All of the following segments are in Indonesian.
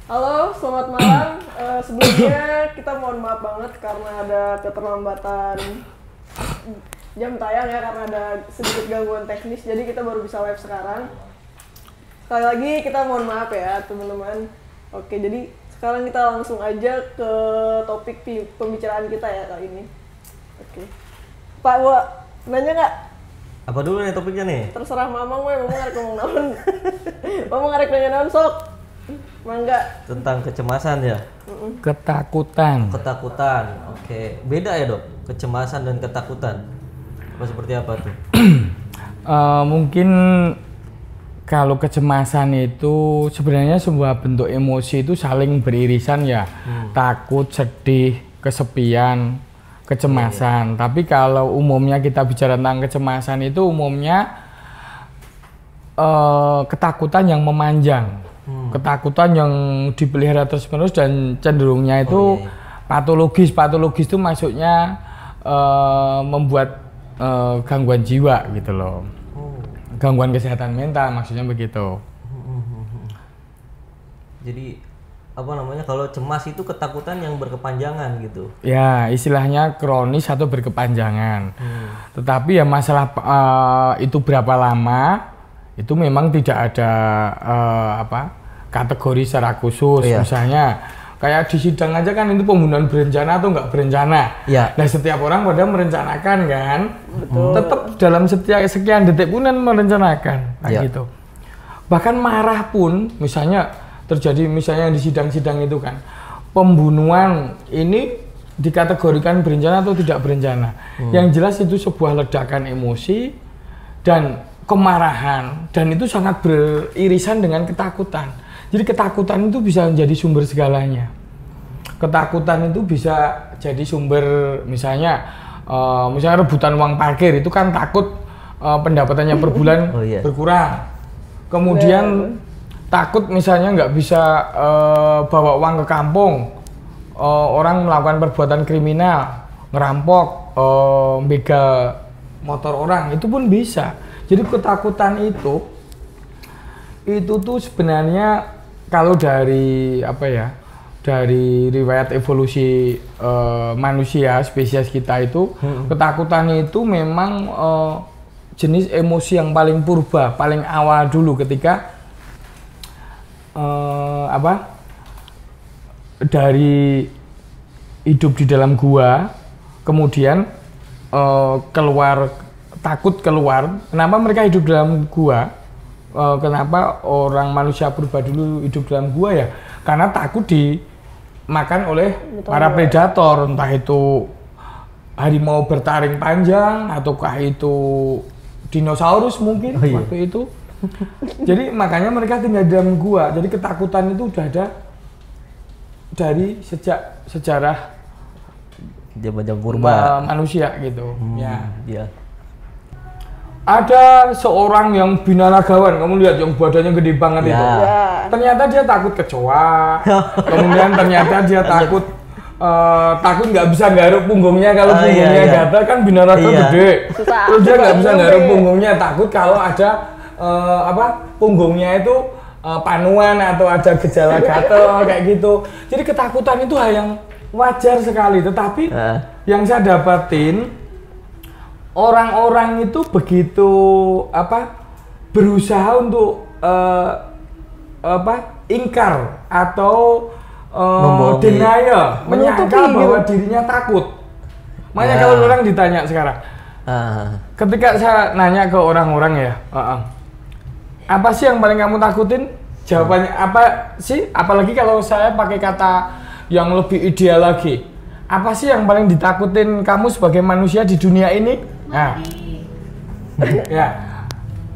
Halo, selamat malam. Sebelumnya kita mohon maaf banget karena ada keterlambatan jam tayang ya, karena ada sedikit gangguan teknis, jadi kita baru bisa live sekarang. Sekali lagi kita mohon maaf ya teman-teman. Oke, jadi sekarang kita langsung aja ke topik pembicaraan kita ya kali ini. Oke, Pak Wa, nanya nggak? Apa dulu nih topiknya nih? Terserah mamang we, mamang ngarek ngomong naon. Mamang ngarek nanya naon sok. Mangga. Tentang kecemasan ya? Ketakutan. Ketakutan, oke. Beda ya dok? Kecemasan dan ketakutan? Apa seperti apa tuh? Mungkin kalau kecemasan itu sebenarnya sebuah bentuk emosi itu saling beririsan ya. Takut, sedih, kesepian, kecemasan. Tapi kalau umumnya kita bicara tentang kecemasan itu umumnya ketakutan yang memanjang. Ketakutan yang dipelihara terus-menerus dan cenderungnya itu patologis. Patologis itu maksudnya membuat gangguan jiwa gitu loh. Gangguan kesehatan mental maksudnya begitu. Jadi apa namanya, kalau cemas itu ketakutan yang berkepanjangan gitu? Ya, istilahnya kronis atau berkepanjangan. Tetapi ya masalah itu berapa lama itu memang tidak ada kategori secara khusus. Misalnya kayak di sidang aja kan itu pembunuhan berencana atau nggak berencana. Nah setiap orang pada merencanakan kan. Tetap dalam setiap sekian detik pun merencanakan gitu. Bahkan marah pun misalnya terjadi, misalnya di sidang-sidang itu kan pembunuhan ini dikategorikan berencana atau tidak berencana. Yang jelas itu sebuah ledakan emosi dan kemarahan, dan itu sangat beririsan dengan ketakutan. Jadi ketakutan itu bisa menjadi sumber segalanya. Ketakutan itu bisa jadi sumber misalnya rebutan uang parkir, itu kan takut pendapatannya per bulan berkurang. Kemudian takut misalnya nggak bisa bawa uang ke kampung, orang melakukan perbuatan kriminal, ngerampok, begal motor orang, itu pun bisa. Jadi ketakutan itu tuh sebenarnya kalau dari dari riwayat evolusi manusia spesies kita itu, ketakutan itu memang jenis emosi yang paling purba, paling awal dulu ketika dari hidup di dalam gua, kemudian takut keluar. Kenapa mereka hidup dalam gua? Kenapa orang manusia purba dulu hidup dalam gua ya? Karena takut dimakan oleh para predator, entah itu harimau bertaring panjang ataukah itu dinosaurus mungkin waktu itu. Jadi makanya mereka tinggal di dalam gua. Jadi ketakutan itu udah ada dari sejak sejarah zaman purba manusia gitu. Ada seorang yang binaragawan, kamu lihat yang badannya gede banget itu. Ternyata dia takut kecoa. Kemudian ternyata dia takut nggak bisa nggaruk punggungnya kalau punggungnya gatal, kan binaraga gede. Terus dia nggak bisa nggaruk punggungnya, takut kalau ada punggungnya itu panuan atau ada gejala gatal kayak gitu. Jadi ketakutan itu hal yang wajar sekali, tetapi yang saya dapatin orang-orang itu begitu berusaha untuk ingkar atau denial, menyangkal bahwa dirinya takut. Makanya kalau orang ditanya sekarang, ketika saya nanya ke orang-orang ya, apa sih yang paling kamu takutin? Jawabannya apa sih? Apalagi kalau saya pakai kata yang lebih ideal lagi, apa sih yang paling ditakutin kamu sebagai manusia di dunia ini? Nah,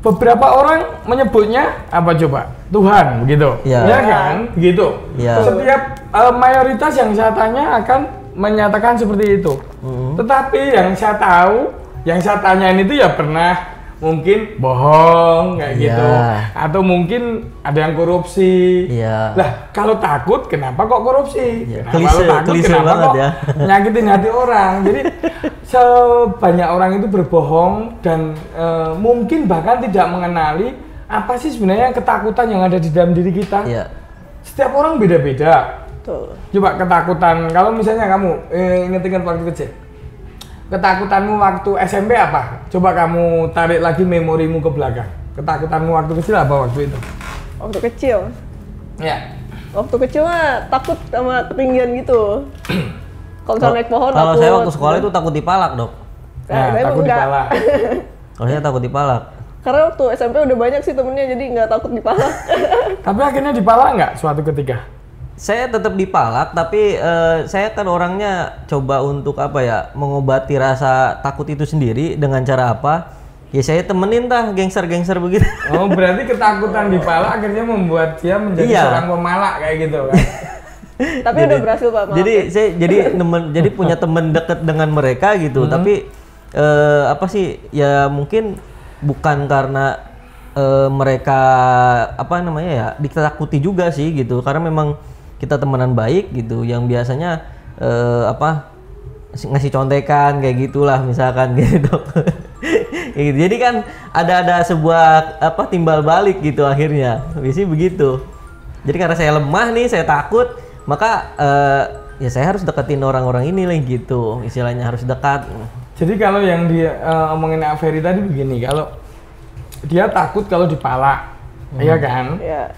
beberapa orang menyebutnya apa coba? Tuhan, begitu, ya kan? Begitu. Setiap mayoritas yang saya tanya akan menyatakan seperti itu. Tetapi yang saya tahu, yang saya tanyain itu ya pernah mungkin bohong kayak gitu, atau mungkin ada yang korupsi. Lah kalau takut kenapa kok korupsi? Kalau takut kenapa kok nyakitin hati orang? Jadi sebanyak orang itu berbohong dan mungkin bahkan tidak mengenali apa sih sebenarnya ketakutan yang ada di dalam diri kita. setiap orang beda-beda. Betul. Coba ketakutan, kalau misalnya kamu inget-inget waktu kecil, ketakutanmu waktu SMP apa? Coba kamu tarik lagi memorimu ke belakang. Ketakutanmu waktu kecil apa waktu itu? Waktu kecil? Ya. Waktu kecil mah takut sama ketinggian gitu. Kalau misalnya naik pohon Kalau saya waktu sekolah itu takut dipalak, Dok. Nah, takut dipalak. Kalau saya takut dipalak. Karena waktu SMP udah banyak sih temennya, jadi nggak takut dipalak. Tapi akhirnya dipalak nggak suatu ketika? Saya tetap dipalak, tapi saya kan orangnya coba untuk apa ya, mengobati rasa takut itu sendiri dengan cara apa? Ya saya temenin gangster-gangster begitu. Oh, berarti ketakutan dipalak akhirnya membuat dia menjadi seorang pemalak kayak gitu kan? Tapi udah berhasil Pak. Jadi saya jadi punya teman dekat dengan mereka gitu. Tapi apa sih? Ya mungkin bukan karena mereka apa namanya ya ditakuti juga sih gitu. Karena memang kita temenan baik gitu, yang biasanya ngasih contekan kayak gitulah misalkan gitu. Jadi kan ada sebuah timbal balik gitu akhirnya, biasanya begitu. Jadi karena saya lemah nih, saya takut, maka ya saya harus deketin orang-orang ini lah gitu, istilahnya harus dekat. Jadi kalau yang dia omongin Kak Ferry tadi begini, kalau dia takut kalau dipalak, iya kan? Iya.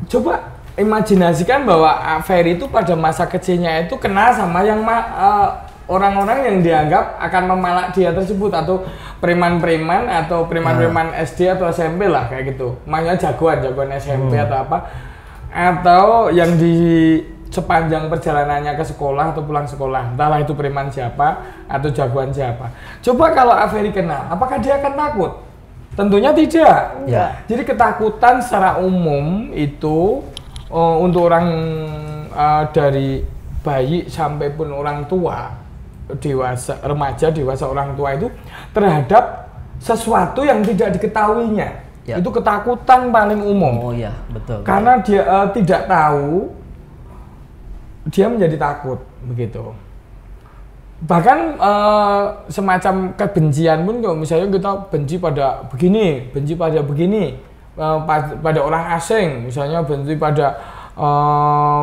Coba imajinasikan bahwa Ferry itu pada masa kecilnya itu kenal sama yang orang-orang yang dianggap akan memalak dia tersebut, atau preman-preman atau preman-preman SD atau SMP lah kayak gitu. Makanya jagoan SMP atau apa, atau yang di sepanjang perjalanannya ke sekolah atau pulang sekolah, entahlah itu preman siapa atau jagoan siapa. Coba kalau Ferry kenal, apakah dia akan takut? Tentunya tidak. Ya. Jadi ketakutan secara umum itu untuk orang dari bayi sampai pun orang tua, dewasa, remaja, dewasa, orang tua itu terhadap sesuatu yang tidak diketahuinya. Ya. Itu ketakutan paling umum. Oh iya, betul. Karena dia tidak tahu, dia menjadi takut begitu. Bahkan semacam kebencian pun, kalau misalnya kita benci pada begini, benci pada begini, pada orang asing, misalnya benci pada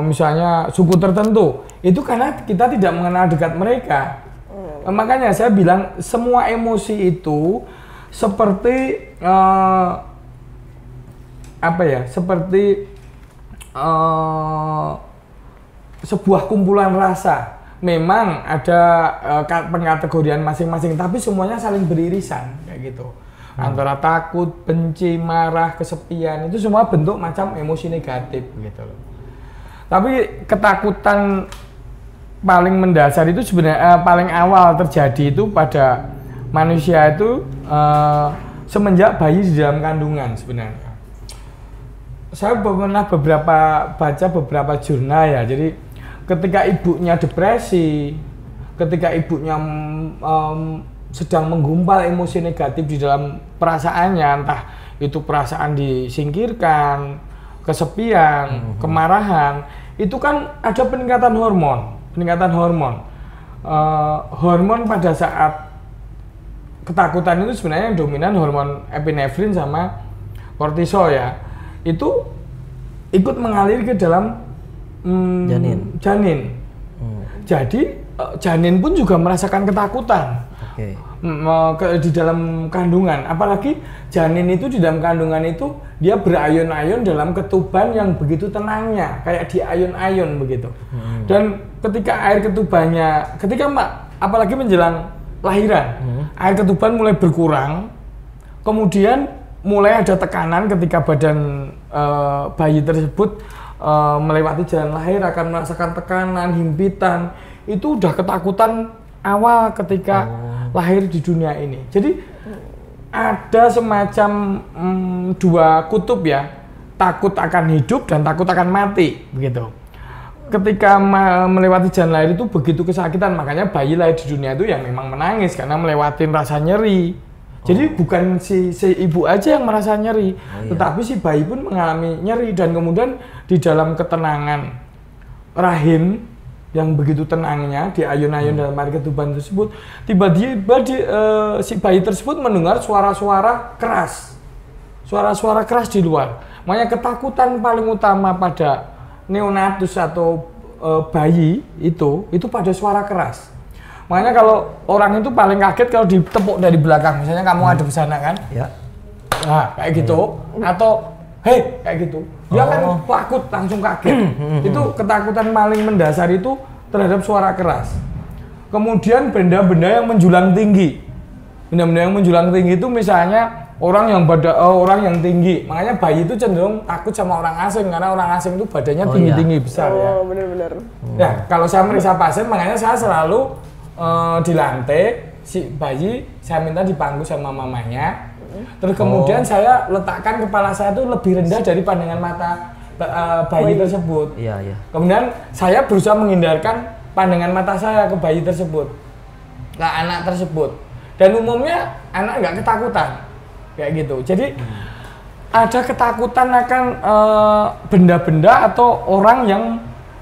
misalnya suku tertentu, itu karena kita tidak mengenal dekat mereka. Makanya saya bilang semua emosi itu seperti seperti sebuah kumpulan rasa. Memang ada pengkategorian masing-masing, tapi semuanya saling beririsan kayak gitu. Antara takut, benci, marah, kesepian, itu semua bentuk macam emosi negatif gitu loh. Tapi ketakutan paling mendasar itu sebenarnya paling awal terjadi itu pada manusia itu semenjak bayi di dalam kandungan sebenarnya. Saya pernah baca beberapa jurnal ya, jadi ketika ibunya depresi, ketika ibunya sedang menggumpal emosi negatif di dalam perasaannya, entah itu perasaan disingkirkan, kesepian, kemarahan, itu kan ada peningkatan hormon. Hormon pada saat ketakutan itu sebenarnya yang dominan hormon epinefrin sama kortisol ya. Itu ikut mengalir ke dalam janin. Jadi janin pun juga merasakan ketakutan. Di dalam kandungan, apalagi janin itu di dalam kandungan itu dia berayun-ayun dalam ketuban yang begitu tenangnya, kayak di ayun-ayun begitu. Dan ketika air ketubannya, apalagi menjelang lahiran, air ketuban mulai berkurang, kemudian mulai ada tekanan ketika badan bayi tersebut melewati jalan lahir akan merasakan tekanan, himpitan. Itu udah ketakutan awal ketika lahir di dunia ini. Jadi ada semacam dua kutub ya, takut akan hidup dan takut akan mati begitu. Ketika melewati jalan lahir itu begitu kesakitan, makanya bayi lahir di dunia itu ya memang menangis karena melewati rasa nyeri. Jadi bukan si ibu aja yang merasa nyeri, tetapi si bayi pun mengalami nyeri, dan kemudian di dalam ketenangan rahim yang begitu tenangnya di ayun-ayun dalam air ketuban tersebut, tiba-tiba si bayi tersebut mendengar suara-suara keras di luar. Makanya ketakutan paling utama pada neonatus atau bayi itu pada suara keras. Makanya kalau orang itu paling kaget kalau ditepuk dari belakang, misalnya kamu ada di sana kan, ya. Nah kayak gitu, atau hei kayak gitu, dia kan takut langsung kaget. Itu ketakutan paling mendasar itu terhadap suara keras. Kemudian benda-benda yang menjulang tinggi, benda-benda yang menjulang tinggi itu misalnya orang yang tinggi, makanya bayi itu cenderung takut sama orang asing karena orang asing itu badannya tinggi-tinggi besar ya. Oh benar-benar. Ya kalau saya meriksa pasien, makanya saya selalu di lantai si bayi saya minta dipangku sama mamanya, terus kemudian saya letakkan kepala saya itu lebih rendah dari pandangan mata bayi tersebut. Iya, iya. Kemudian saya berusaha menghindarkan pandangan mata saya ke bayi tersebut, ke anak tersebut. Dan umumnya anak nggak ketakutan kayak gitu. Jadi ada ketakutan akan benda-benda atau orang yang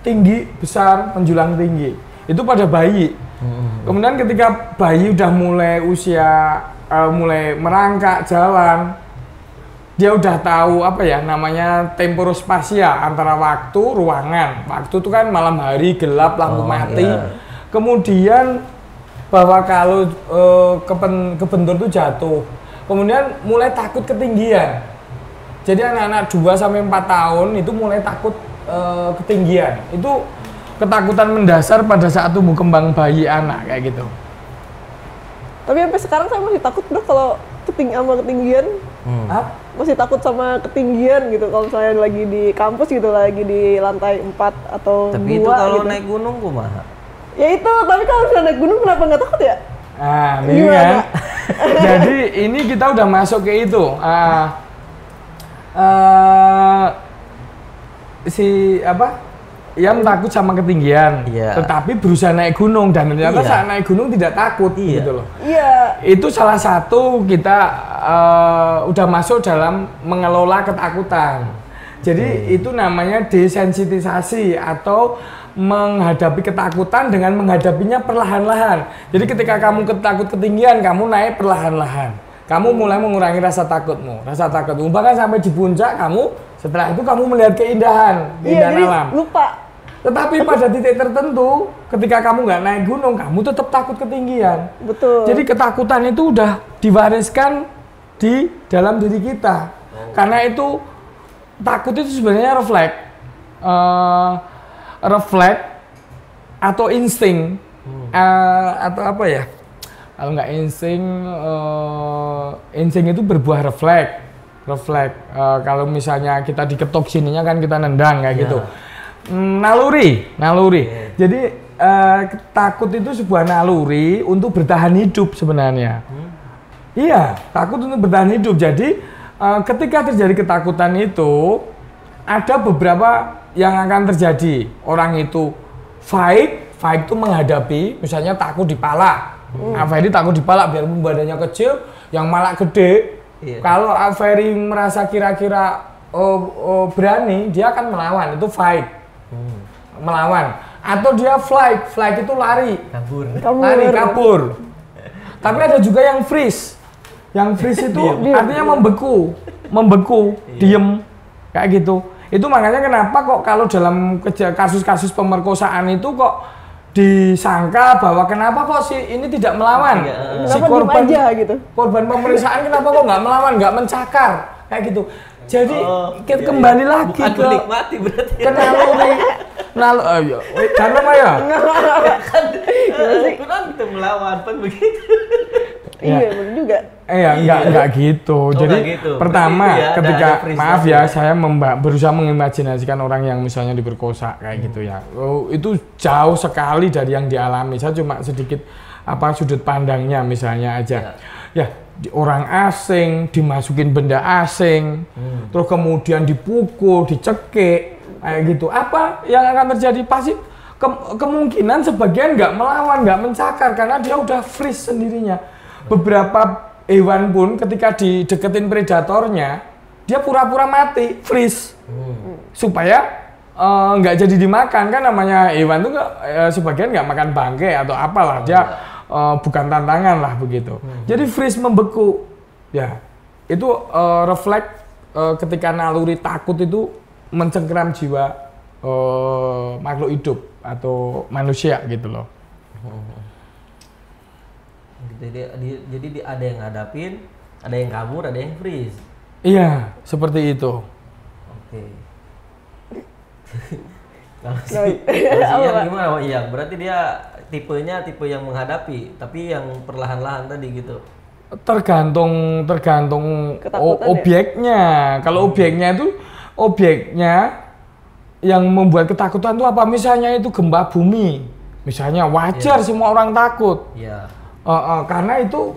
tinggi, besar, menjulang tinggi. Itu pada bayi. Kemudian ketika bayi udah mulai usia mulai merangkak jalan, dia udah tahu apa ya namanya temporospasial antara waktu, ruangan. Waktu itu kan malam hari gelap, lampu mati. Yeah. Kemudian bahwa kalau kebentur itu jatuh. Kemudian mulai takut ketinggian. Jadi anak-anak 2 sampai 4 tahun itu mulai takut ketinggian. Itu ketakutan mendasar pada saat tumbuh kembang bayi anak kayak gitu. Tapi sampai sekarang saya masih takut Dok kalau sama ketinggian. Masih takut sama ketinggian gitu kalau saya lagi di kampus gitu, lagi di lantai 4 atau 2 tapi itu kalau gitu. naik gunung kumaha? Ya itu, tapi kalau sudah naik gunung kenapa nggak takut ya? Nah, ini kan. Jadi ini kita udah masuk ke itu. Yang takut sama ketinggian, tetapi berusaha naik gunung dan ternyata saat naik gunung tidak takut, gitu loh. Itu salah satu kita udah masuk dalam mengelola ketakutan. Jadi itu namanya desensitisasi atau menghadapi ketakutan dengan menghadapinya perlahan-lahan. Jadi ketika kamu takut ketinggian, kamu naik perlahan-lahan. Kamu mulai mengurangi rasa takutmu. Bahkan sampai di puncak setelah itu kamu melihat keindahan alam. Lupa. Tetapi pada titik tertentu, ketika kamu nggak naik gunung, kamu tetap takut ketinggian. Betul. Jadi ketakutan itu udah diwariskan di dalam diri kita. Karena itu takut itu sebenarnya refleks atau insting atau apa ya? Kalau nggak insting itu berbuah refleks. Kalau misalnya kita diketok sininya kan kita nendang kayak gitu. Naluri. Jadi takut itu sebuah naluri untuk bertahan hidup sebenarnya. Iya, takut untuk bertahan hidup. Jadi ketika terjadi ketakutan itu ada beberapa yang akan terjadi. Orang itu fight itu menghadapi, misalnya takut dipalak. Avery takut dipalak biarpun badannya kecil, yang malak gede. Kalau Avery merasa kira-kira berani, dia akan melawan, itu fight. Melawan. Atau dia flight itu lari. Kabur. Tapi ada juga yang freeze. Yang freeze itu artinya membeku, diem, kayak gitu. Itu makanya kenapa kok kalau dalam kasus-kasus pemerkosaan itu kok disangka bahwa kenapa kok ini tidak melawan, si korban aja gitu. Korban pemeriksaan kenapa kok nggak melawan, nggak mencakar kayak gitu. Jadi kembali lagi ke menikmati berarti. Ke naluri. Karena apa ya? Kan itu melawan pun begitu. Iya benar juga. Enggak gitu. Jadi gitu. Pertama ketika maaf ya saya berusaha mengimajinasikan orang yang misalnya diperkosa kayak gitu ya. Itu jauh sekali dari yang dialami. Saya cuma sedikit sudut pandangnya misalnya aja. Ya, orang asing dimasukin benda asing. Terus kemudian dipukul, dicekik kayak gitu. Apa yang akan terjadi? Pasti kemungkinan sebagian nggak melawan, nggak mencakar karena dia udah freeze sendirinya. Beberapa hewan pun ketika dideketin predatornya, dia pura-pura mati, freeze, supaya nggak jadi dimakan. Kan namanya hewan tuh sebagian nggak makan bangkai atau apalah, dia bukan tantangan lah begitu. Jadi freeze, membeku, ya itu refleks ketika naluri takut itu mencengkeram jiwa makhluk hidup atau manusia gitu loh. Jadi ada yang ngadapin, ada yang kabur, ada yang freeze. Iya, seperti itu. Oke. Kalau si Iyang gimana? Iya, berarti dia tipenya tipe yang menghadapi, tapi yang perlahan-lahan tadi gitu. Tergantung obyeknya. Kalau obyeknya itu yang membuat ketakutan itu apa? Misalnya itu gempa bumi, misalnya wajar semua orang takut. Iya. Karena itu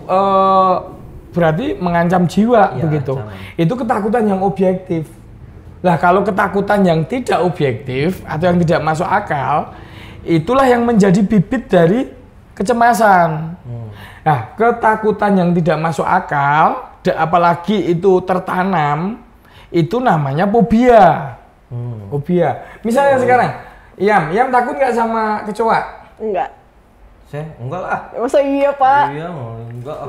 berarti mengancam jiwa begitu. Ancaman. Itu ketakutan yang objektif. Nah, kalau ketakutan yang tidak objektif atau yang tidak masuk akal, itulah yang menjadi bibit dari kecemasan. Nah, ketakutan yang tidak masuk akal, apalagi itu tertanam, itu namanya fobia. Fobia. Misalnya sekarang, Iyam takut nggak sama kecoa? Enggak. Enggak lah. Masa iya, Pak? Iya, enggak.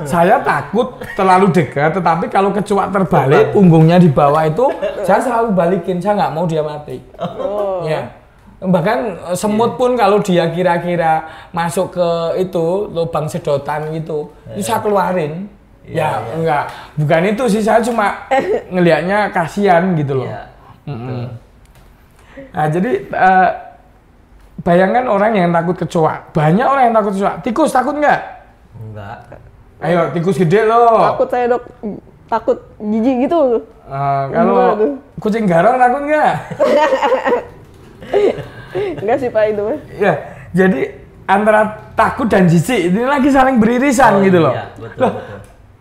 Saya takut terlalu dekat, tetapi kalau kecoa terbalik, punggungnya di bawah itu, saya selalu balikin, saya nggak mau dia mati. Ya. Bahkan semut pun kalau dia kira-kira masuk ke itu lubang sedotan gitu, itu saya keluarin. Enggak, bukan itu sih, saya cuma ngelihatnya kasihan gitu loh. Nah, jadi bayangkan orang yang takut kecoa, banyak orang yang takut kecoa. Tikus takut nggak? Enggak. Ayo, tikus gede loh. Takut saya, Dok. Takut jijik gitu. Kalau kucing garong takut nggak? Enggak sih, Pak, itu. Ya, jadi antara takut dan jijik ini lagi saling beririsan gitu loh. Iya, betul.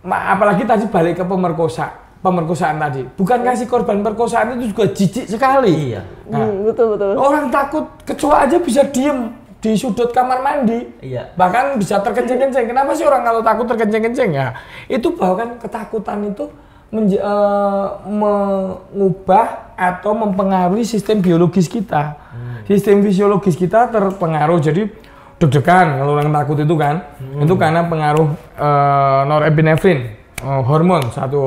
Apalagi tadi balik ke pemerkosaan tadi. Bukankah si korban perkosaan itu juga jijik sekali? Iya. Nah, betul. orang takut kecoa aja bisa diem di sudut kamar mandi. Iya. Bahkan bisa terkencing-kencing. Kenapa sih orang kalau takut terkencing-kencing? Ya, itu bahkan ketakutan itu mengubah atau mempengaruhi sistem biologis kita. Sistem fisiologis kita terpengaruh. Jadi deg-degan kalau orang takut itu kan. Itu karena pengaruh norepinefrin, satu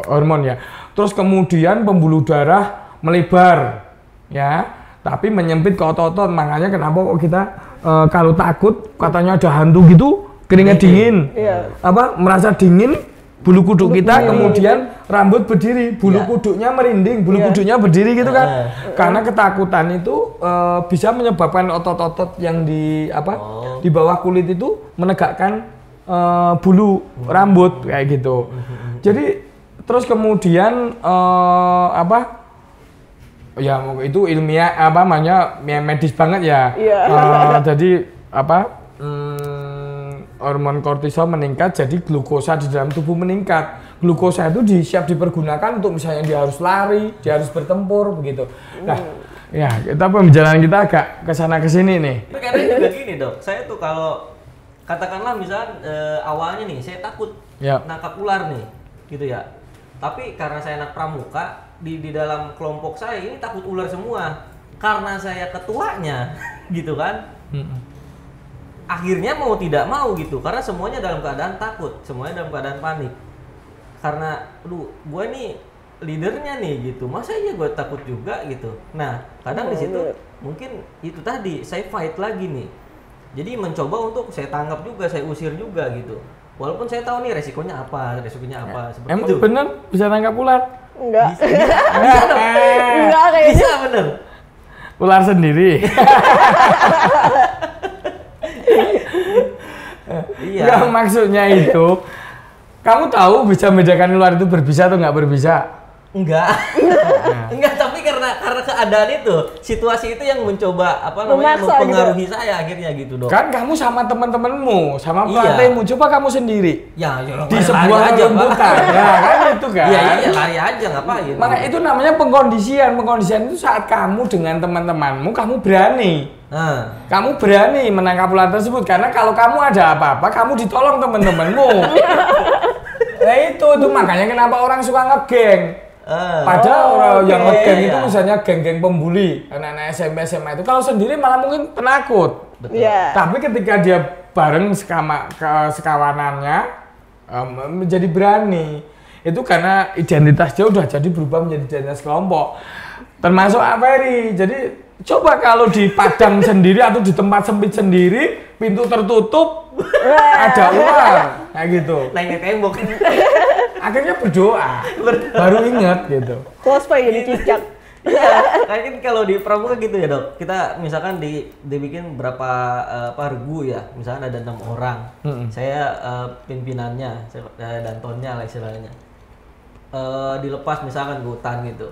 hormon ya. Terus kemudian pembuluh darah melebar ya, tapi menyempit ke otot-otot. Makanya kenapa kok kita kalau takut katanya ada hantu gitu, keringat dingin, merasa dingin, bulu kuduk kita, kemudian rambut berdiri, bulu kuduknya merinding, bulu kuduknya berdiri gitu kan. Karena ketakutan itu bisa menyebabkan otot-otot yang di bawah kulit itu menegakkan bulu rambut kayak gitu. Jadi terus kemudian ya itu ilmiah medis banget ya. Jadi hormon kortisol meningkat, jadi glukosa di dalam tubuh meningkat. Glukosa itu siap dipergunakan untuk misalnya dia harus lari, dia harus bertempur begitu. Nah, ya kita pembicaraan kita agak kesana kesini nih. Tapi kadang juga gini, Dok. Saya tuh kalau katakanlah misalnya awalnya nih saya takut nangkap ular nih, gitu ya. Tapi karena saya anak pramuka, di dalam kelompok saya ini takut ular semua. Karena saya ketuanya, gitu kan. Akhirnya mau tidak mau gitu, karena semuanya dalam keadaan takut, semuanya dalam keadaan panik. Karena, gue nih leadernya nih gitu, masa iya gue takut juga gitu. Nah, kadang di situ mungkin itu tadi saya fight lagi nih. Jadi mencoba untuk saya tanggap juga, saya usir juga gitu. Walaupun saya tahu nih resikonya apa seperti Emang itu. bener bisa tangkap ular? Enggak. Enggak kayaknya. Bisa bener. Ular sendiri. Iya. Yang maksudnya itu, kamu tahu bisa membedakan ular itu berbisa atau nggak berbisa? Enggak. Enggak, tapi karena keadaan itu, situasi itu yang mencoba mempengaruhi gitu. Saya akhirnya gitu, Dok. Kan kamu sama teman-temanmu, sama pelatihanmu, coba kamu sendiri. Ya, di sebuah rumputan. Ya, kan itu kan. Iya, lari aja ngapain. Maka itu namanya pengkondisian. Pengkondisian itu saat kamu dengan teman-temanmu, kamu berani. Kamu berani menangkap ular tersebut karena kalau kamu ada apa-apa, kamu ditolong teman-temanmu. Nah itu makanya kenapa orang suka ngegeng. Padahal yang ngegeng itu misalnya geng-geng pembuli, anak-anak SMP SMA itu kalau sendiri malah mungkin penakut. Tapi ketika dia bareng sekawanannya menjadi berani. Itu karena identitas dia udah jadi berubah menjadi identitas kelompok. Termasuk Averi. Jadi coba kalau di padang sendiri atau di tempat sempit sendiri, pintu tertutup, ada ular, kayak gitu. Naik tembok. Akhirnya berdoa, baru ingat gitu. Cosplay jadi cicak. Iya, kan kalau di pramuka gitu ya dok. Kita misalkan dibikin berapa regu ya, misalkan ada 6 orang. Saya pimpinannya, saya dantonnya lah istilahnya. Dilepas misalkan ke hutan gitu.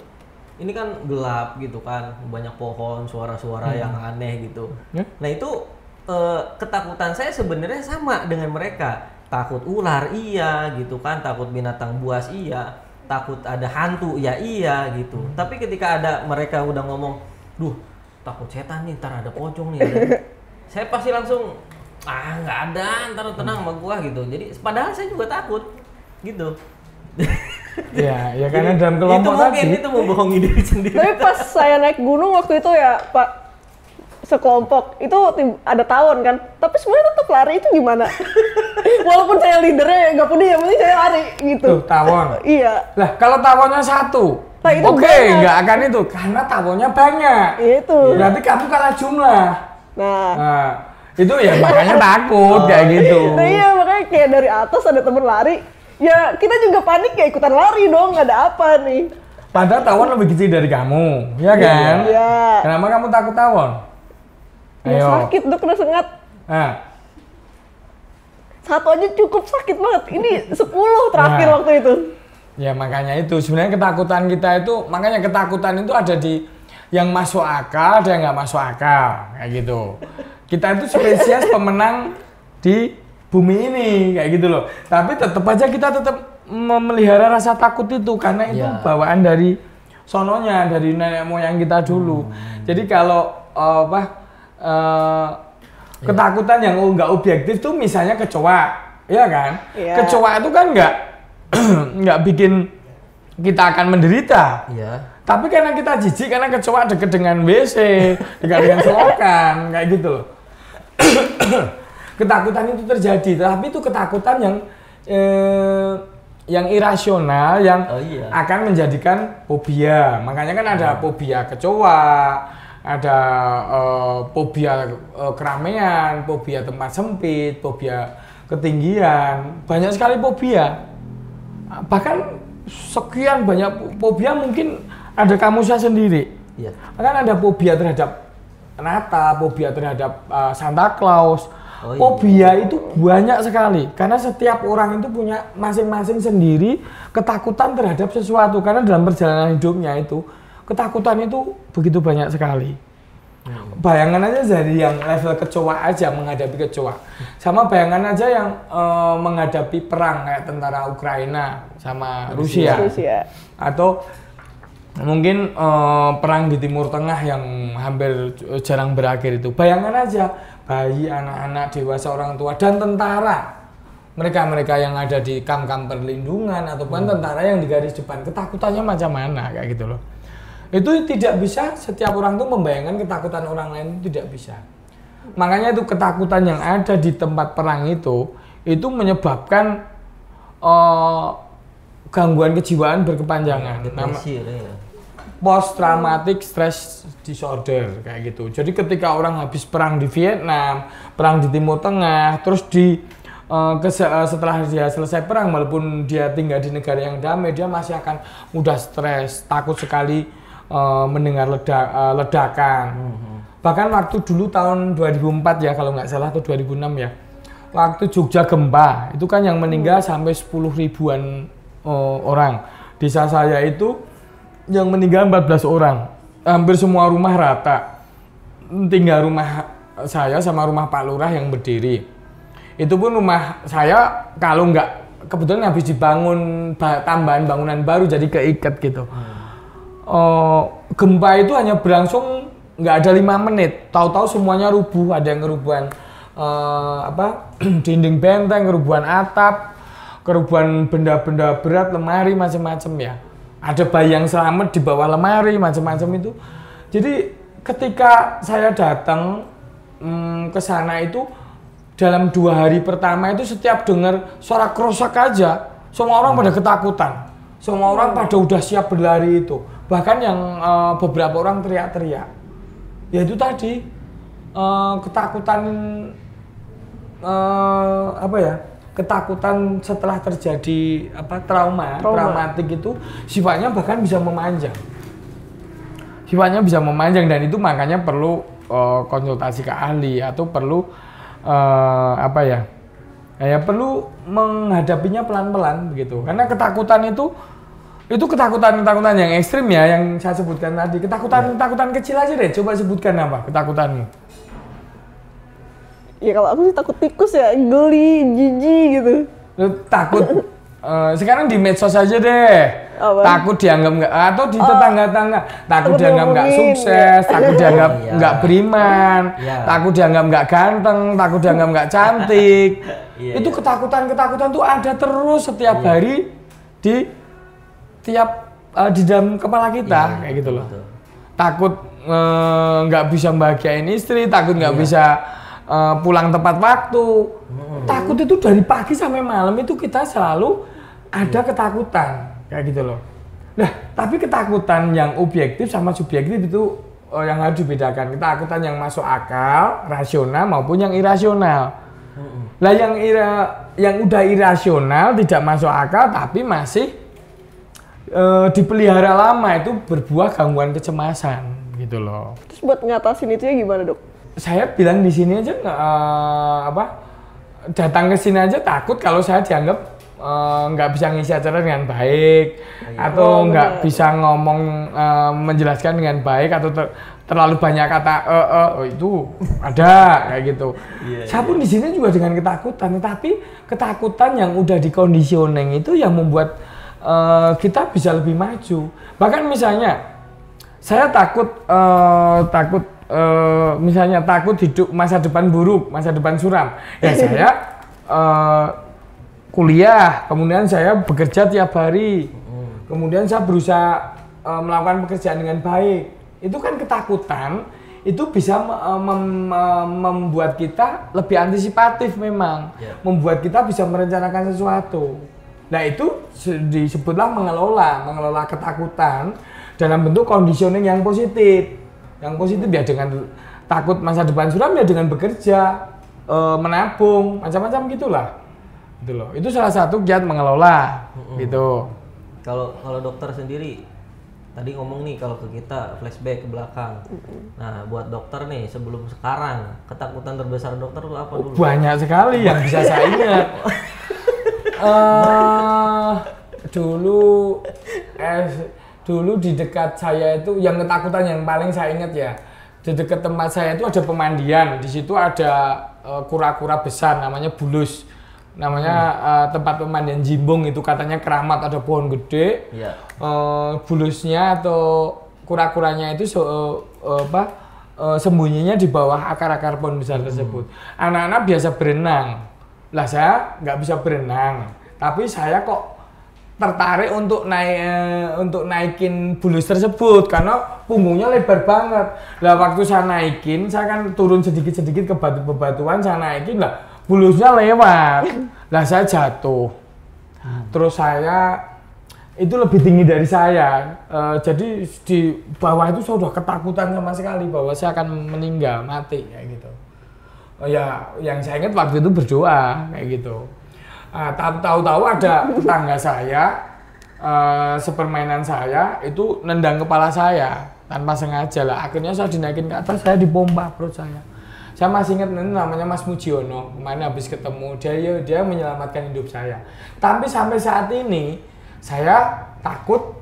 Ini kan gelap gitu kan, banyak pohon, suara-suara yang aneh gitu. Nah itu ketakutan saya sebenarnya sama dengan mereka. Takut ular iya gitu kan, takut binatang buas iya. Takut ada hantu ya iya gitu. Tapi ketika ada mereka udah ngomong, duh takut setan nih, ntar ada pocong nih. Saya pasti langsung nggak ada, ntar tenang sama gua gitu. Jadi padahal saya juga takut gitu. Ya karena dalam kelompok itu membohongi diri sendiri. Tapi pas saya naik gunung waktu itu ya Pak, sekelompok itu ada tawon kan, tapi semuanya tetap lari. Itu gimana? Walaupun saya leadernya nggak peduli, yang penting saya lari gitu. Tawon? Iya. Lah kalau tawonnya satu, oke, nggak akan itu, karena tawonnya banyak. Itu. Berarti kamu kalah jumlah. Nah itu ya makanya takut kayak gitu. Nah iya, makanya kayak dari atas ada temen lari, ya kita juga panik ya, ikutan lari dong, nggak ada apa nih. Padahal tawon lebih kecil dari kamu, ya kan? Iya. Kenapa kamu takut tawon? Ya sakit dok, kena sengat. Satu aja cukup sakit banget. Ini 10 terakhir waktu itu. Ya makanya itu sebenarnya ketakutan kita itu, makanya ketakutan itu ada di yang masuk akal, ada yang nggak masuk akal, kayak gitu. Kita itu spesies pemenang di bumi ini, kayak gitu loh. Tapi tetap aja kita tetap memelihara rasa takut itu karena itu bawaan dari sononya, dari nenek moyang kita dulu. Jadi kalau ketakutan yang nggak objektif tuh misalnya kecoa, ya kan? Yeah. Kecoa itu kan nggak bikin kita akan menderita. Yeah. Tapi karena kita jijik karena kecoa deket dengan WC, dekat dengan selokan, kayak gitu loh. Ketakutan itu terjadi, tapi itu ketakutan yang irasional, yang akan menjadikan fobia. Makanya kan ada fobia kecoa, ada fobia keramaian, fobia tempat sempit, fobia ketinggian, banyak sekali fobia. Bahkan sekian banyak fobia, mungkin ada kamusnya sendiri. Iya. Bahkan ada fobia terhadap Natal, fobia terhadap Santa Claus. Fobia itu banyak sekali, karena setiap orang itu punya masing-masing sendiri ketakutan terhadap sesuatu. Karena dalam perjalanan hidupnya itu ketakutan itu begitu banyak sekali. Bayangan aja dari yang level kecoa aja, menghadapi kecoa. Sama bayangan aja yang menghadapi perang kayak tentara Ukraina sama Rusia. Atau mungkin perang di Timur Tengah yang hampir jarang berakhir itu. Bayangan aja bayi, anak-anak, dewasa, orang tua, dan tentara. Mereka-mereka yang ada di kamp-kamp perlindungan ataupun tentara yang di garis depan, ketakutannya macam mana kayak gitu loh. Itu tidak bisa setiap orang tuh membayangkan ketakutan orang lain, tidak bisa. Makanya itu ketakutan yang ada di tempat perang itu menyebabkan gangguan kejiwaan berkepanjangan. Depresi, post traumatic stress disorder kayak gitu. Jadi ketika orang habis perang di Vietnam, perang di Timur Tengah, terus setelah dia selesai perang, walaupun dia tinggal di negara yang damai, dia masih akan mudah stres, takut sekali mendengar ledakan. Bahkan waktu dulu tahun 2004 ya kalau nggak salah, atau 2006 ya, waktu Jogja gempa itu kan yang meninggal sampai 10 ribuan orang. Desa saya itu yang meninggal 14 orang, hampir semua rumah rata, tinggal rumah saya sama rumah Pak Lurah yang berdiri. Itu pun rumah saya kalau nggak, kebetulan habis dibangun tambahan bangunan baru jadi keikat gitu. Gempa itu hanya berlangsung nggak ada 5 menit, tahu-tahu semuanya rubuh. Ada yang kerubuhan dinding benteng, kerubuhan atap, kerubuhan benda-benda berat, lemari, macam-macam ya. Ada bayi yang selamat di bawah lemari, macam-macam itu. Jadi ketika saya datang ke sana itu, dalam 2 hari pertama itu setiap dengar suara kerosak aja, semua orang pada ketakutan. Semua orang pada udah siap berlari itu. bahkan yang beberapa orang teriak-teriak. Ya itu tadi ketakutan ketakutan setelah terjadi traumatik itu sifatnya bahkan bisa memanjang. Sifatnya bisa memanjang dan itu makanya perlu konsultasi ke ahli atau perlu perlu menghadapinya pelan-pelan begitu. Karena ketakutan itu ketakutan yang ekstrim ya yang saya sebutkan tadi. Ketakutan kecil aja deh. Coba sebutkan apa ketakutanmu? Ya kalau aku sih takut tikus ya, geli, jijik gitu. Lu takut sekarang di medsos aja deh. Apa? Takut dianggap nggak atau di tetangga-tetangga takut dianggap nggak sukses, takut dianggap nggak beriman, takut dianggap nggak ganteng, takut dianggap nggak cantik. Itu ketakutan tuh ada terus setiap hari di dalam kepala kita kayak gitu loh. Betul. Takut nggak bisa membahagiain istri, takut nggak bisa pulang tepat waktu. Takut itu dari pagi sampai malam itu kita selalu ada ketakutan kayak gitu loh. Nah, tapi ketakutan yang objektif sama subjektif itu yang harus dibedakan. Ketakutan yang masuk akal, rasional maupun yang irasional. Lah yang udah irasional tidak masuk akal tapi masih dipelihara lama itu berbuah gangguan kecemasan gitu loh. Terus buat ngatasin itu ya gimana, Dok? Saya bilang di sini aja datang ke sini aja takut kalau saya dianggap nggak bisa ngisi acara dengan baik atau nggak bisa ngomong menjelaskan dengan baik atau terlalu banyak kata itu ada kayak gitu. Saya pun di sini juga dengan ketakutan, tapi ketakutan yang udah dikondisioning itu yang membuat kita bisa lebih maju. Bahkan misalnya saya takut misalnya takut hidup masa depan buruk, masa depan suram. Ya saya kuliah, kemudian saya bekerja tiap hari, kemudian saya berusaha melakukan pekerjaan dengan baik. Itu kan ketakutan, itu bisa membuat kita lebih antisipatif memang, membuat kita bisa merencanakan sesuatu. Nah itu disebutlah mengelola ketakutan dalam bentuk conditioning yang positif. Yang positif ya dengan takut masa depan suram ya dengan bekerja, menabung, macam-macam gitulah. Gitu loh. Itu salah satu giat mengelola gitu. Kalau dokter sendiri tadi ngomong nih kalau ke kita flashback ke belakang. Nah, buat dokter nih sebelum sekarang ketakutan terbesar dokter itu apa dulu? Banyak sekali yang bisa saya ingat. Dulu di dekat saya itu yang ketakutan yang paling saya ingat ya. Di dekat tempat saya itu ada pemandian. Di situ ada kura-kura besar namanya bulus. Namanya tempat pemandian Jimbung itu katanya keramat, ada pohon gede. Bulusnya atau kura-kuranya itu sembunyinya di bawah akar-akar pohon besar tersebut. Anak-anak biasa berenang. Lah saya nggak bisa berenang, tapi saya kok tertarik untuk naikin bulus tersebut karena punggungnya lebar banget. Lah waktu saya naikin, saya kan turun sedikit-sedikit ke bebatuan, saya naikin lah bulusnya lewat. Lah saya jatuh. Terus saya itu lebih tinggi dari saya. Jadi di bawah itu saya udah ketakutan sama sekali bahwa saya akan meninggal, mati kayak gitu. Ya yang saya ingat waktu itu berdoa kayak gitu. Tahu-tahu ada tetangga saya, sepermainan saya itu nendang kepala saya tanpa sengaja lah. Akhirnya saya dinaikin ke atas, saya dipompa perut saya. Saya masih ingat namanya Mas Mujiono, kemarin habis ketemu dia menyelamatkan hidup saya. Tapi sampai saat ini saya takut,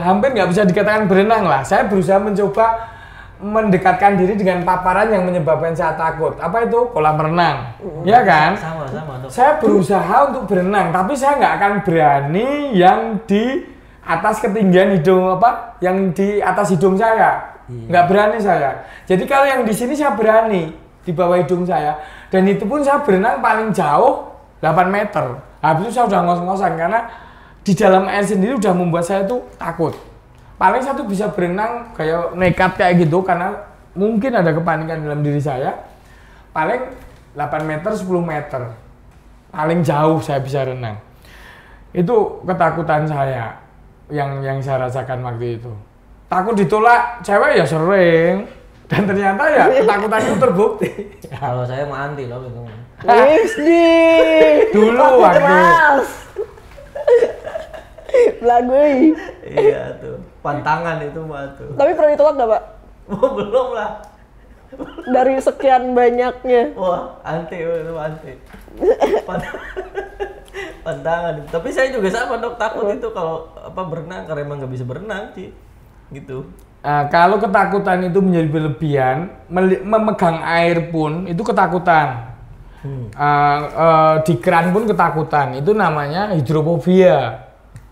hampir nggak bisa dikatakan berenang lah. Saya berusaha mencoba mendekatkan diri dengan paparan yang menyebabkan saya takut. Apa itu? Kolam renang. Ya kan? Sama, Dok. Saya berusaha untuk berenang, tapi saya nggak akan berani yang di atas ketinggian hidung yang di atas hidung saya. Nggak berani saya. Jadi kalau yang di sini saya berani di bawah hidung saya. Dan itu pun saya berenang paling jauh 8 meter. Habis itu saya udah ngos-ngosan karena di dalam air sendiri udah membuat saya tuh takut. Paling satu bisa berenang kayak nekat kayak gitu karena mungkin ada kepanikan dalam diri saya. Paling 8 meter, 10 meter. Paling jauh saya bisa renang. Itu ketakutan saya. yang saya rasakan waktu itu. Takut ditolak cewek ya sering, dan ternyata ya ketakutan itu terbukti. Kalau saya mah anti loh itu. Dulu waktu Belagui. Iya tuh, pantangan itu mah tuh. Tapi pernah ditolak nggak, Pak? Oh, belum lah. Dari sekian banyaknya. Wah, anti itu anti. Pantangan. Tapi saya juga sama dok, takut itu kalau apa berenang karena emang nggak bisa berenang sih, gitu. Kalau ketakutan itu menjadi berlebihan, memegang air pun itu ketakutan. Di keran pun ketakutan. Itu namanya hidrofobia.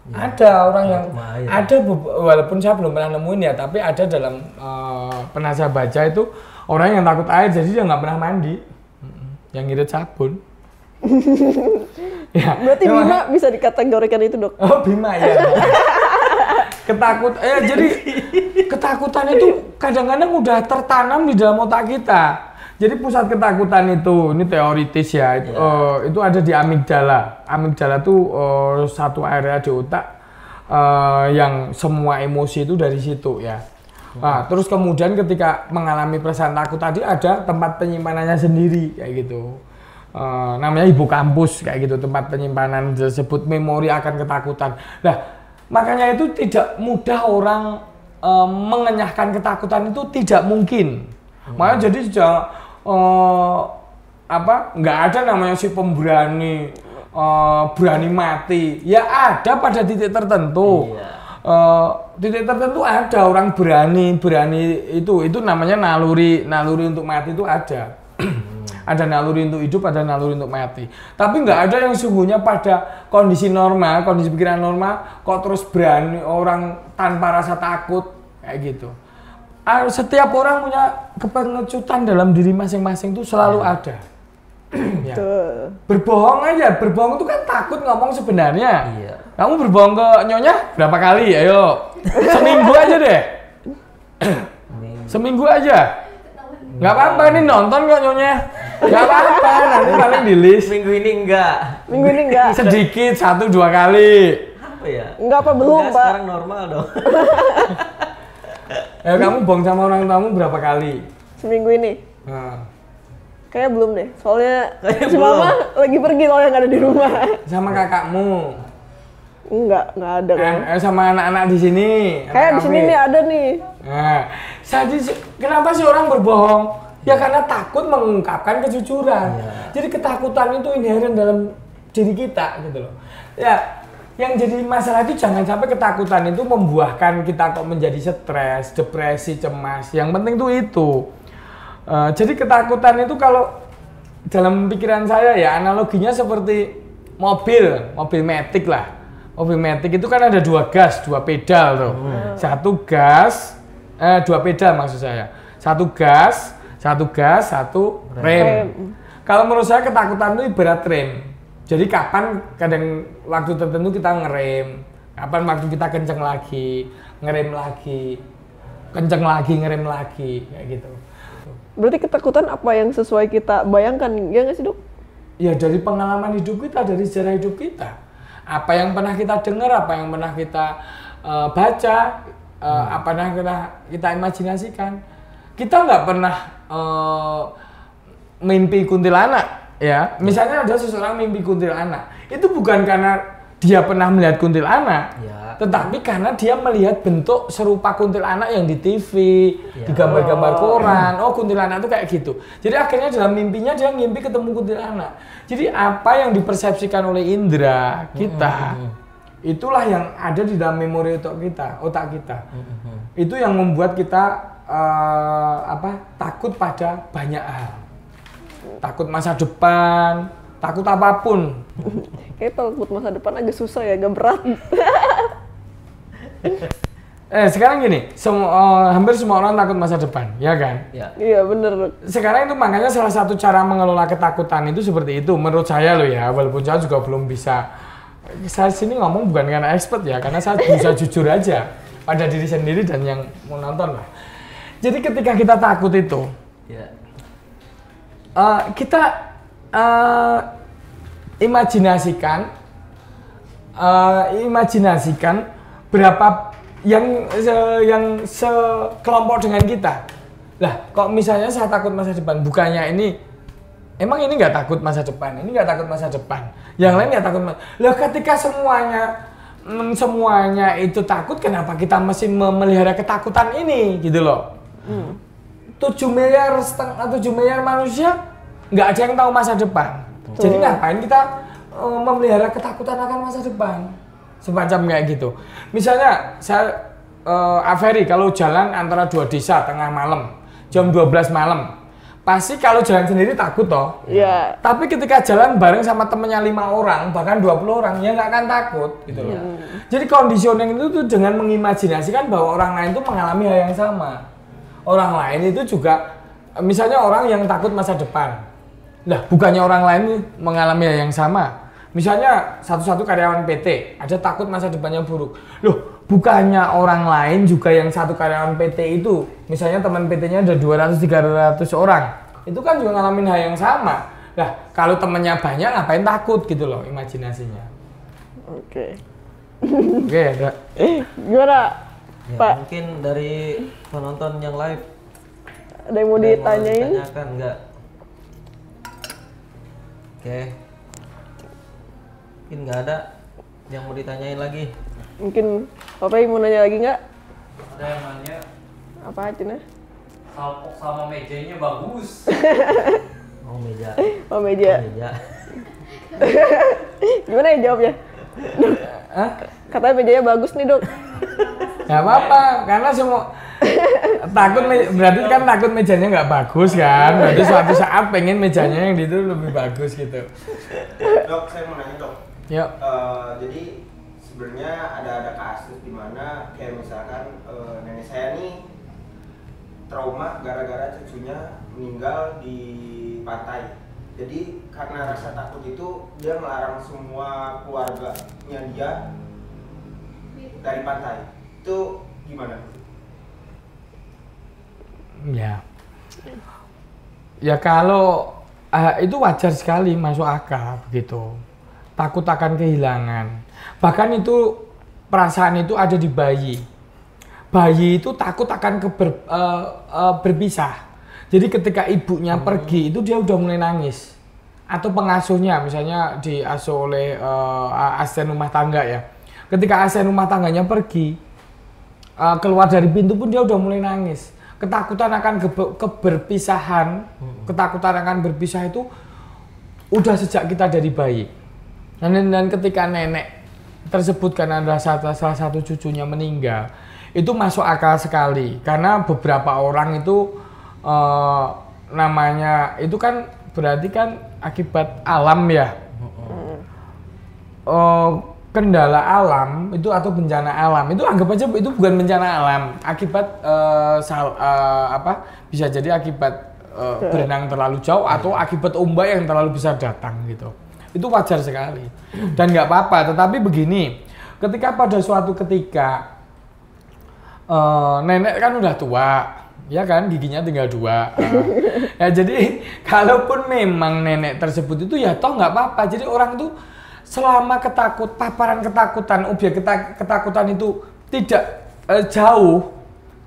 Ya, ada orang yang ada walaupun saya belum pernah nemuin ya, tapi ada dalam pernah saya baca itu orang yang takut air jadi dia nggak pernah mandi, yang ngirit sabun. Ya, berarti Bima bisa dikategorikan itu dok? Oh Bima ya. Jadi ketakutan itu kadang-kadang udah tertanam di dalam otak kita. Jadi pusat ketakutan itu, ini teoritis ya, itu ada di amigdala. Amigdala itu satu area di otak yang semua emosi itu dari situ ya. Nah, terus kemudian ketika mengalami perasaan takut tadi ada tempat penyimpanannya sendiri kayak gitu. Namanya hipokampus kayak gitu, tempat penyimpanan disebut memori akan ketakutan. Nah, makanya itu tidak mudah orang mengenyahkan ketakutan itu tidak mungkin. Makanya jadi nggak ada namanya si pemberani berani mati. Ya ada pada titik tertentu. Titik tertentu ada orang berani itu namanya naluri untuk mati itu ada. Ada naluri untuk hidup, ada naluri untuk mati. Tapi nggak ada yang sungguhnya pada kondisi normal, kondisi pikiran normal kok terus berani orang tanpa rasa takut kayak gitu. Setiap orang punya kepengecutan dalam diri masing-masing itu selalu ada. Ya. Berbohong aja, berbohong itu kan takut ngomong sebenarnya. Iya. Kamu berbohong ke nyonya berapa kali? Ayo, seminggu aja deh. Seminggu aja. Nggak apa-apa nih nonton kok nyonya. Nggak apa-apa, nanti paling di list. Minggu ini enggak. Sedikit 1-2 kali. Apa ya? Enggak apa belum, Pak. Sekarang normal dong. Kamu bohong sama orang tamu berapa kali? Seminggu ini? Kayaknya belum deh, soalnya si Mama lagi pergi soalnya nggak ada di rumah. Sama kakakmu? Nggak ada kan? Sama anak-anak di sini? Kayak di sini nih ada nih. Nah, kenapa sih orang berbohong? Ya karena takut mengungkapkan kejujuran. Jadi ketakutan itu inherent dalam diri kita gitu loh. Ya, yang jadi masalah itu jangan sampai ketakutan itu membuahkan kita kok menjadi stres, depresi, cemas. Yang penting tuh itu. Jadi ketakutan itu kalau dalam pikiran saya ya analoginya seperti mobil matic lah. Mobil matic itu kan ada 2 gas, 2 pedal tuh. Satu gas, 2 pedal maksud saya. Satu gas, satu rem. Kalau menurut saya ketakutan itu ibarat rem. Jadi kapan kadang waktu tertentu kita ngerem, kapan waktu kita kenceng lagi, ngerem lagi, kenceng lagi, ngerem lagi, kayak gitu. Berarti ketakutan apa yang sesuai kita bayangkan, ya nggak sih dok? Ya dari pengalaman hidup kita, dari sejarah hidup kita. Apa yang pernah kita dengar, apa yang pernah kita baca, apa yang pernah kita imajinasikan. Kita nggak pernah mimpi kuntilanak. Ya, misalnya ada seseorang mimpi kuntilanak, itu bukan karena dia pernah melihat kuntilanak, tetapi karena dia melihat bentuk serupa kuntilanak yang di TV, di gambar-gambar koran. Oh, kuntilanak itu kayak gitu. Jadi akhirnya dalam mimpinya dia ngimpi ketemu kuntilanak. Jadi apa yang dipersepsikan oleh indera kita, itulah yang ada di dalam memori otak kita. Itu yang membuat kita takut pada banyak hal. Takut masa depan, takut apapun. Kayak takut masa depan agak susah ya, agak berat. Sekarang gini, hampir semua orang takut masa depan, ya kan? Iya bener. Sekarang itu makanya salah satu cara mengelola ketakutan itu seperti itu, menurut saya loh ya, walaupun saya juga belum bisa. Saya sini ngomong bukan karena expert ya, karena saya bisa jujur aja pada diri sendiri dan yang mau nonton lah. Jadi ketika kita takut itu, kita imajinasikan berapa yang sekelompok dengan kita. Lah, kok misalnya saya takut masa depan, bukannya ini emang ini nggak takut masa depan, ini nggak takut masa depan, yang lain nggak takut. Lah, ketika semuanya itu takut, kenapa kita mesti memelihara ketakutan ini, gitu loh? 7 miliar manusia nggak ada yang tahu masa depan. Jadi ngapain kita memelihara ketakutan akan masa depan? Semacam kayak gitu. Misalnya saya Averi kalau jalan antara 2 desa tengah malam, jam 12 malam, pasti kalau jalan sendiri takut toh. Iya. Tapi ketika jalan bareng sama temennya 5 orang, bahkan 20 orang, ya nggak akan takut gitu loh. Jadi conditioning itu tuh dengan mengimajinasikan bahwa orang lain tuh mengalami hal yang sama. Orang lain itu juga, misalnya orang yang takut masa depan. Lah, bukannya orang lain mengalami hal yang sama. Misalnya satu karyawan PT, ada takut masa depannya buruk. Loh, bukannya orang lain juga yang satu karyawan PT itu, misalnya teman PT-nya ada 200-300 orang, itu kan juga ngalamin hal yang sama. Nah, kalau temennya banyak, ngapain takut gitu loh imajinasinya. Oke. Oke, ada. Gimana, Ya, Pak? mungkin dari penonton yang live Ada yang mau ditanyain? ditanyakan enggak? Oke. Mungkin nggak ada yang mau ditanyain lagi. Mungkin Bapak mau nanya lagi nggak? Ada yang nanya, Apa Cina? salpok sama mejanya bagus. Oh, meja. Oh, meja. Meja. Gimana ya jawabnya? Hah? Katanya mejanya bagus nih, Dok. Nggak apa-apa, karena semua berarti kan takut mejanya nggak bagus kan. Berarti suatu saat pengen mejanya yang itu lebih bagus gitu. Dok, saya mau nanya dok. Yuk. Jadi sebenarnya ada kasus di mana kayak misalkan nenek saya nih trauma gara-gara cucunya meninggal di pantai. Jadi karena rasa takut itu dia melarang semua keluarganya dia dari pantai. Itu gimana? Ya kalau itu wajar sekali, masuk akal begitu. Takut akan kehilangan. Bahkan itu perasaan itu ada di bayi. Bayi itu takut akan berpisah. Jadi ketika ibunya pergi itu dia udah mulai nangis. Atau pengasuhnya misalnya diasuh oleh asisten rumah tangga ya. Ketika asisten rumah tangganya pergi, keluar dari pintu pun dia udah mulai nangis. Ketakutan akan keberpisahan, ketakutan akan berpisah itu udah sejak kita dari bayi. Dan ketika nenek tersebut karena ada salah satu cucunya meninggal, itu masuk akal sekali. Karena beberapa orang itu namanya itu kan berarti kan akibat alam ya. Kendala alam itu atau bencana alam itu anggap aja itu bukan bencana alam, akibat bisa jadi akibat berenang terlalu jauh atau akibat ombak yang terlalu besar datang gitu. Itu wajar sekali dan nggak apa-apa. Tetapi begini, ketika pada suatu ketika nenek kan udah tua, ya kan, giginya tinggal 2. Ya jadi kalaupun memang nenek tersebut itu ya toh nggak apa-apa. Jadi orang tuh selama paparan ketakutan, objek ketakutan itu tidak jauh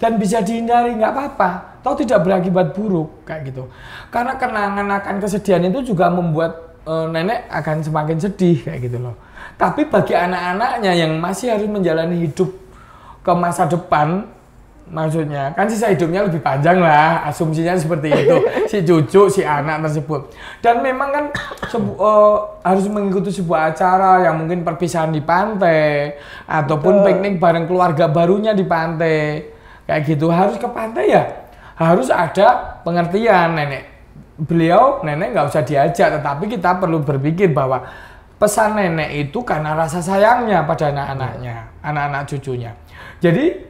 dan bisa dihindari, nggak apa-apa. Toh tidak berakibat buruk kayak gitu. Karena kenangan akan kesedihan itu juga membuat nenek akan semakin sedih kayak gitu loh. Tapi bagi anak-anaknya yang masih harus menjalani hidup ke masa depan, maksudnya kan sisa hidupnya lebih panjang lah, asumsinya seperti itu, si cucu, si anak tersebut. Dan memang kan harus mengikuti sebuah acara yang mungkin perpisahan di pantai ataupun piknik bareng keluarga barunya di pantai kayak gitu. Harus ke pantai ya, harus ada pengertian. Nenek nggak usah diajak, tetapi kita perlu berpikir bahwa pesan nenek itu karena rasa sayangnya pada anak-anaknya, anak-anak cucunya. Jadi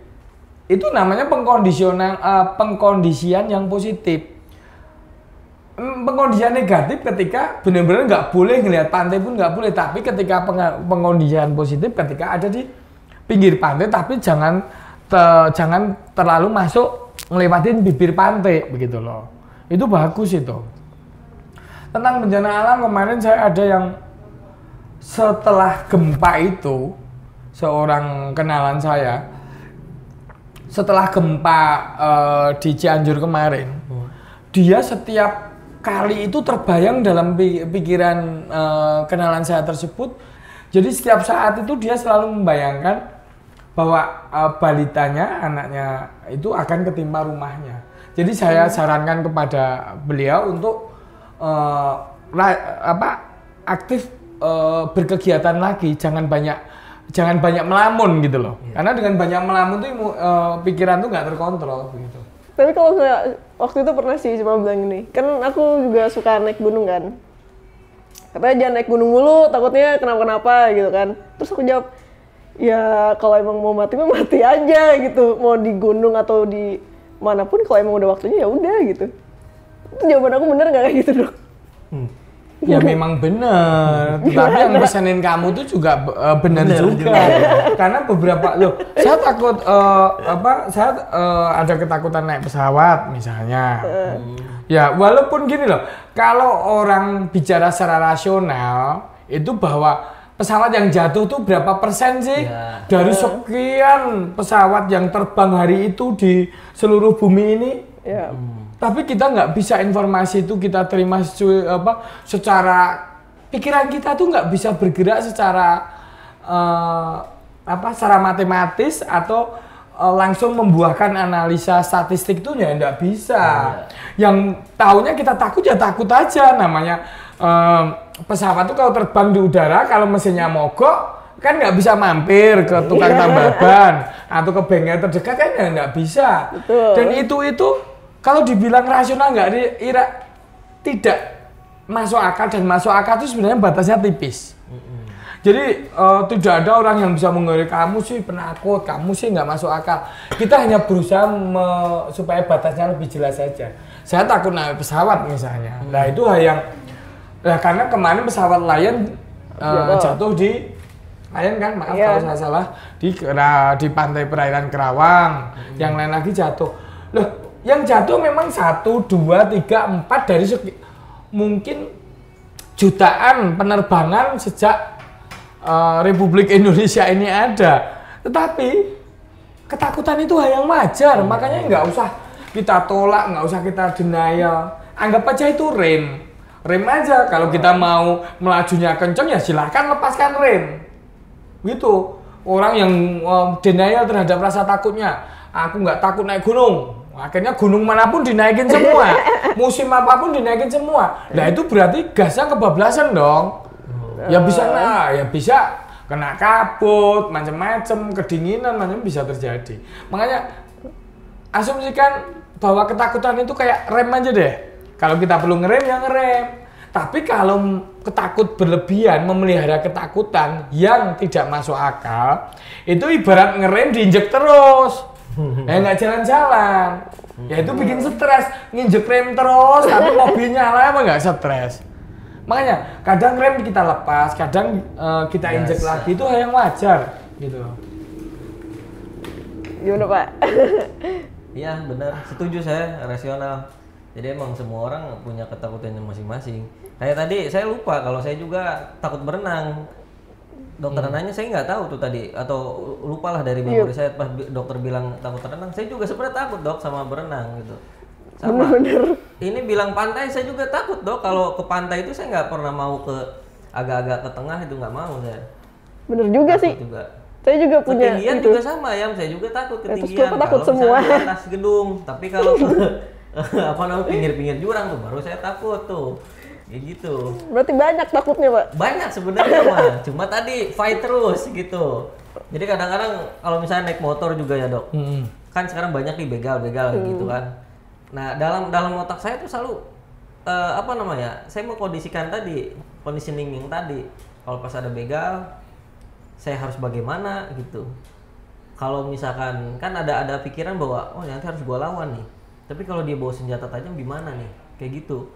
itu namanya pengkondisian yang positif. Pengkondisian negatif ketika benar-benar nggak boleh ngelihat pantai pun nggak boleh. Tapi ketika pengkondisian positif ketika ada di pinggir pantai, tapi jangan terlalu masuk ngelewatin bibir pantai begitu loh. Itu bagus itu. Tentang bencana alam kemarin saya ada yang setelah gempa itu seorang kenalan saya setelah gempa di Cianjur kemarin. Dia setiap kali itu terbayang dalam pikiran kenalan saya tersebut. Jadi setiap saat itu dia selalu membayangkan bahwa balitanya, anaknya itu akan ketimpa rumahnya. Jadi saya sarankan kepada beliau untuk aktif berkegiatan lagi, jangan banyak melamun gitu loh. Karena dengan banyak melamun tuh pikiran tuh nggak terkontrol gitu. Tapi kalau nggak, waktu itu pernah sih cuma bilang gini, kan aku juga suka naik gunung kan. Katanya jangan naik gunung mulu, takutnya kenapa-kenapa gitu kan. Terus aku jawab, ya kalau emang mau mati mah mati aja gitu. Mau di gunung atau di manapun, kalau emang udah waktunya ya udah gitu. Itu jawaban aku bener nggak kayak gitu dok? Ya memang benar, tapi yang pesenin kamu tuh juga benar juga. Karena beberapa saya takut ada ketakutan naik pesawat misalnya. Ya walaupun gini loh, kalau orang bicara secara rasional itu bahwa pesawat yang jatuh tuh berapa persen sih dari sekian pesawat yang terbang hari itu di seluruh bumi ini? Tapi kita nggak bisa informasi itu kita terima secara pikiran kita tuh nggak bisa bergerak secara secara matematis atau langsung membuahkan analisa statistik tuh ya nggak bisa. Yang taunya kita takut ya takut aja, namanya pesawat tuh kalau terbang di udara kalau mesinnya mogok kan nggak bisa mampir ke tukang tambal ban atau ke bengkel terdekat kan ya nggak bisa. Dan itu kalau dibilang rasional tidak masuk akal, dan masuk akal itu sebenarnya batasnya tipis. Jadi tidak ada orang yang bisa menggoreng kamu sih penakut, kamu sih nggak masuk akal. Kita hanya berusaha supaya batasnya lebih jelas saja. Saya takut naik pesawat misalnya. Nah itu hal yang, karena kemarin pesawat Lion jatuh di Lion kan, maaf kalau saya salah, di pantai perairan Kerawang. Yang lain lagi jatuh. Loh, yang jatuh memang 1, 2, 3, 4 dari mungkin jutaan penerbangan sejak Republik Indonesia ini ada. Tetapi ketakutan itu hal yang wajar, makanya nggak usah kita tolak, nggak usah kita denial. Anggap aja itu rem aja. Kalau kita mau melajunya kenceng ya silahkan lepaskan rem. Gitu. Orang yang denial terhadap rasa takutnya, aku nggak takut naik gunung. Akhirnya gunung manapun dinaikin semua, musim apapun dinaikin semua. Nah itu berarti gasnya kebablasan dong. Ya bisa kena kabut, macam-macam, kedinginan, macam bisa terjadi. Makanya asumsikan bahwa ketakutan itu kayak rem aja deh. Kalau kita perlu ngerem ya ngerem. Tapi kalau ketakut berlebihan, memelihara ketakutan yang tidak masuk akal, itu ibarat ngerem diinjek terus. Nggak jalan-jalan, ya itu bikin stres, nginjek rem terus, tapi mobil nyala apa nggak stres. Makanya kadang rem kita lepas, kadang kita injek lagi, itu hal yang wajar gitu. Gimana Pak? Iya benar, setuju saya, rasional. Jadi emang semua orang punya ketakutannya masing-masing. Kayak tadi saya lupa kalau saya juga takut berenang. Dokter nanya, saya nggak tahu tuh tadi, atau lupalah dari memori saya pas dokter bilang takut renang. Saya juga sebenarnya takut dok sama berenang gitu. Sama. Bener-bener. Ini bilang pantai, saya juga takut dok. Kalau ke pantai itu saya nggak pernah mau ke agak-agak ke tengah, itu nggak mau saya. Bener juga takut sih. Juga. Saya juga punya ketinggian itu. juga sama ya, saya juga takut ketinggian. Takut kalau semua. di atas gedung, tapi kalau pinggir-pinggir jurang tuh baru saya takut tuh. Kayak gitu. Berarti banyak takutnya Pak? Banyak sebenarnya mah, cuma tadi fight terus gitu. Jadi kadang-kadang kalau misalnya naik motor juga ya dok, kan sekarang banyak nih begal-begal gitu kan. Nah dalam otak saya tuh selalu saya mau kondisikan tadi, conditioning yang tadi. Kalau pas ada begal, saya harus bagaimana gitu. Kalau misalkan kan ada pikiran bahwa nanti harus gua lawan nih. Tapi kalau dia bawa senjata tajam gimana nih? Kayak gitu.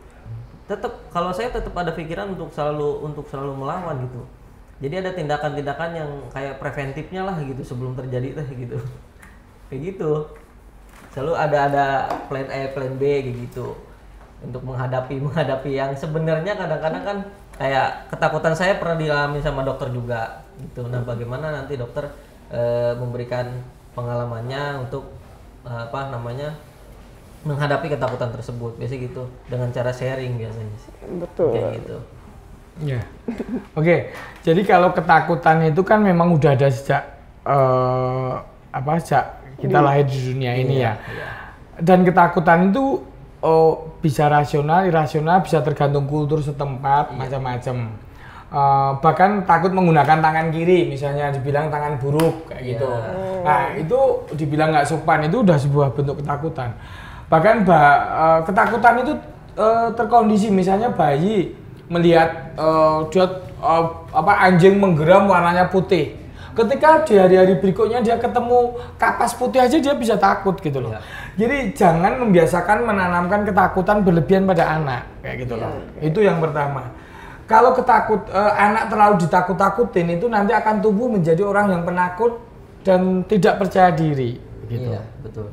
Kalau saya tetap ada pikiran untuk selalu melawan gitu. Jadi ada tindakan-tindakan yang kayak preventifnya lah gitu sebelum terjadi gitu. Kayak gitu. Selalu ada plan A, plan B kayak gitu. untuk menghadapi yang sebenarnya kadang-kadang kan kayak ketakutan saya pernah dialami sama dokter juga gitu. Nah, bagaimana nanti dokter memberikan pengalamannya untuk menghadapi ketakutan tersebut, biasanya gitu dengan cara sharing biasanya. Betul. Kayak gitu. Ya. Oke. Jadi kalau ketakutan itu kan memang udah ada sejak sejak kita lahir di dunia ini ya. Dan ketakutan itu bisa rasional, irasional, bisa tergantung kultur setempat, macam-macam. Bahkan takut menggunakan tangan kiri, misalnya dibilang tangan buruk kayak gitu. Nah, itu dibilang nggak sopan, itu udah sebuah bentuk ketakutan. Bahkan ketakutan itu terkondisi, misalnya bayi melihat anjing menggeram warnanya putih. Ketika di hari-hari berikutnya dia ketemu kapas putih aja dia bisa takut gitu loh. Jadi jangan membiasakan menanamkan ketakutan berlebihan pada anak kayak gitu loh. Itu yang pertama. Kalau anak terlalu ditakut-takutin itu nanti akan tumbuh menjadi orang yang penakut dan tidak percaya diri gitu. Iya, betul.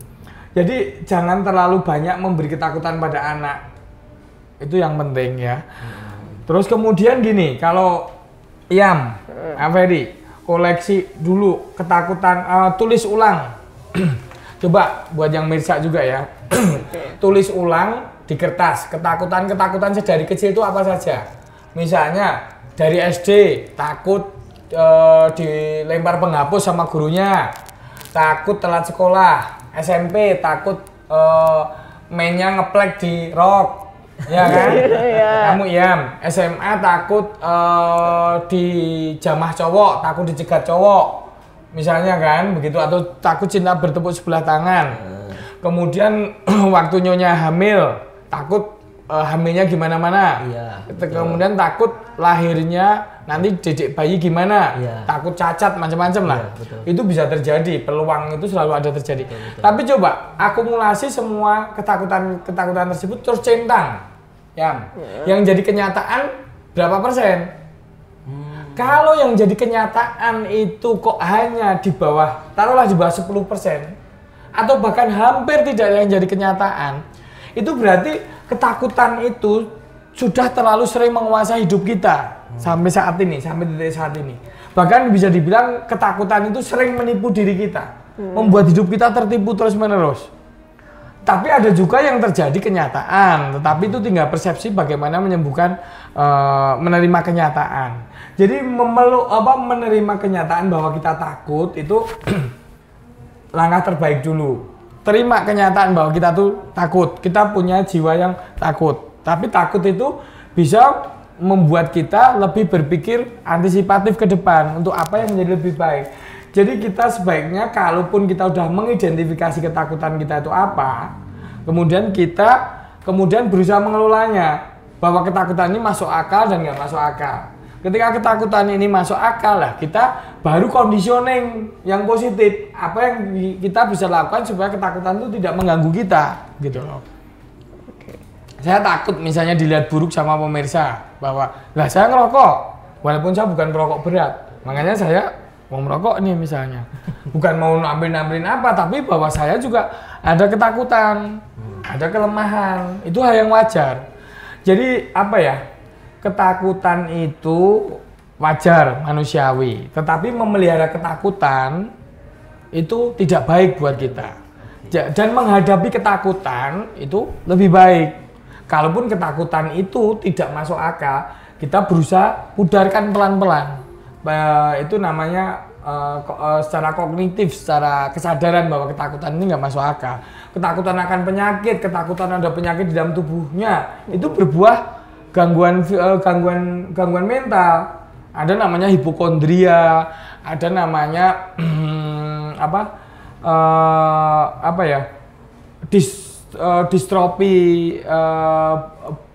Jadi jangan terlalu banyak memberi ketakutan pada anak. Itu yang penting ya. Terus kemudian gini, kalau Ferry koleksi dulu ketakutan, tulis ulang. Coba buat yang mirsa juga ya. Tulis ulang di kertas ketakutan sedari kecil itu apa saja. Misalnya dari SD takut dilempar penghapus sama gurunya, takut telat sekolah, SMP takut mainnya ngeplek di rok, ya kan? Kamu SMA takut dijamah cowok, takut dicegat cowok, misalnya kan begitu, atau takut cinta bertepuk sebelah tangan. Kemudian waktu nyonya hamil takut hamilnya gimana-mana. Kemudian takut lahirnya nanti dedek bayi gimana. Takut cacat macam-macam lah. Itu bisa terjadi, peluang itu selalu ada terjadi. Betul. Tapi coba akumulasi semua ketakutan tersebut terus centang. Yang jadi kenyataan berapa persen? Kalau yang jadi kenyataan itu kok hanya di bawah, taruhlah di bawah 10%, atau bahkan hampir tidak yang jadi kenyataan, itu berarti ketakutan itu sudah terlalu sering menguasai hidup kita sampai detik saat ini. Bahkan bisa dibilang ketakutan itu sering menipu diri kita, membuat hidup kita tertipu terus-menerus. Tapi ada juga yang terjadi kenyataan, tetapi itu tinggal persepsi bagaimana menerima kenyataan. Jadi menerima kenyataan bahwa kita takut itu langkah terbaik dulu. Terima kenyataan bahwa kita tuh takut, kita punya jiwa yang takut. Tapi takut itu bisa membuat kita lebih berpikir antisipatif ke depan untuk apa yang menjadi lebih baik. Jadi kita sebaiknya kalaupun kita udah mengidentifikasi ketakutan kita itu apa, kemudian berusaha mengelolanya, bahwa ketakutan ini masuk akal dan nggak masuk akal. Ketika ketakutan ini masuk akal lah, kita baru conditioning yang positif. Apa yang kita bisa lakukan supaya ketakutan itu tidak mengganggu kita, gitu loh. Saya takut misalnya dilihat buruk sama pemirsa, bahwa lah saya ngerokok, walaupun saya bukan perokok berat, makanya saya mau merokok nih misalnya. Bukan mau nampilin apa, tapi bahwa saya juga ada ketakutan, ada kelemahan, itu hal yang wajar. Jadi ketakutan itu wajar, manusiawi. Tetapi memelihara ketakutan itu tidak baik buat kita. Dan menghadapi ketakutan itu lebih baik. Kalaupun ketakutan itu tidak masuk akal, kita berusaha pudarkan pelan-pelan. Itu namanya secara kognitif, secara kesadaran bahwa ketakutan ini nggak masuk akal. Ketakutan akan penyakit, ketakutan ada penyakit di dalam tubuhnya, itu berbuah gangguan mental. Ada namanya hipokondria, ada namanya distrofi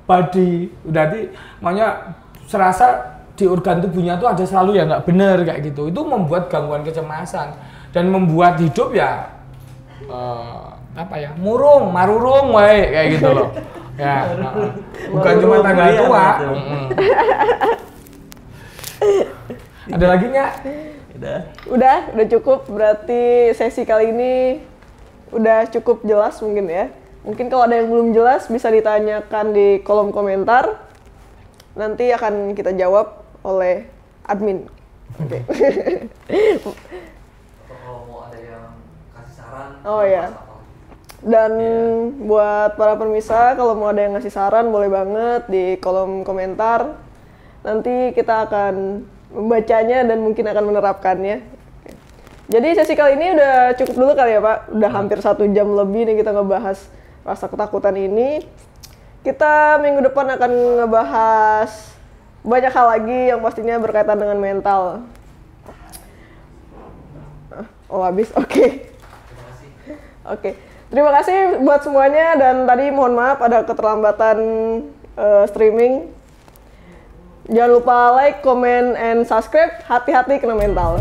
body. Berarti makanya serasa di organ tubuhnya tuh ada selalu yang nggak benar kayak gitu. Itu membuat gangguan kecemasan dan membuat hidup marurung kayak gitu loh. Ya, bukan cuma tanggal tua. Ada lagi nggak? Udah cukup. Berarti sesi kali ini udah cukup jelas mungkin ya. Mungkin kalau ada yang belum jelas bisa ditanyakan di kolom komentar. Nanti akan kita jawab oleh admin. Oke. Atau kalau mau ada yang kasih saran. Oh iya. Dan buat para pemirsa, kalau mau ada yang ngasih saran boleh banget di kolom komentar. Nanti kita akan membacanya dan mungkin akan menerapkannya. Oke. Jadi sesi kali ini udah cukup dulu kali ya Pak. Udah hampir 1 jam lebih nih kita ngebahas rasa ketakutan ini. Kita minggu depan akan ngebahas banyak hal lagi yang pastinya berkaitan dengan mental. Oh habis, oke. Oke, terima kasih buat semuanya dan tadi mohon maaf ada keterlambatan streaming. Jangan lupa like, comment, and subscribe. Hati-hati kena mental.